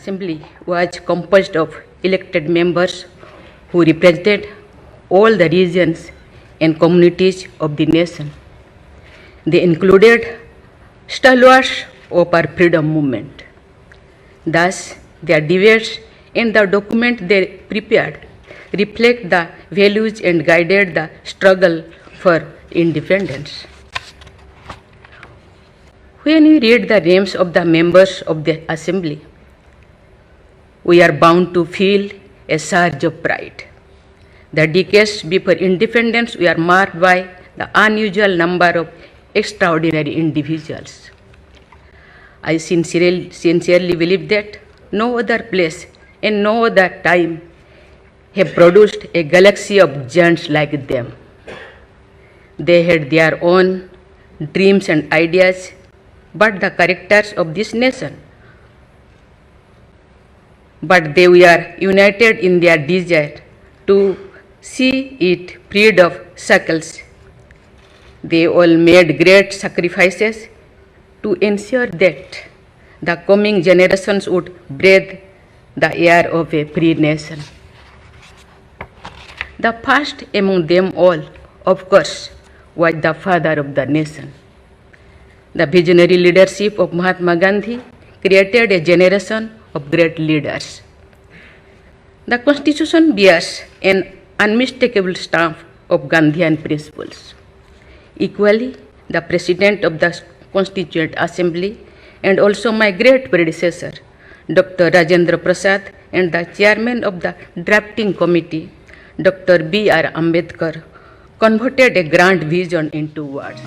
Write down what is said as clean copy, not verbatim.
Assembly was composed of elected members who represented all the regions and communities of the nation. They included stalwarts of our freedom movement. Thus, their debates and the document they prepared reflect the values and guided the struggle for independence. When we read the names of the members of the Assembly, we are bound to feel a surge of pride. The decades before independence were marked by the unusual number of extraordinary individuals. I sincerely believe that no other place and no other time have produced a galaxy of giants like them. They had their own dreams and ideas, but the characters of this nation. But they were united in their desire to see it freed of shackles. They all made great sacrifices to ensure that the coming generations would breathe the air of a free nation. The first among them all, of course, was the father of the nation. The visionary leadership of Mahatma Gandhi created a generation of great leaders. The Constitution bears an unmistakable stamp of Gandhian principles. Equally, the President of the Constituent Assembly and also my great predecessor, Dr. Rajendra Prasad, and the Chairman of the Drafting Committee, Dr. B.R. Ambedkar, converted a grand vision into words.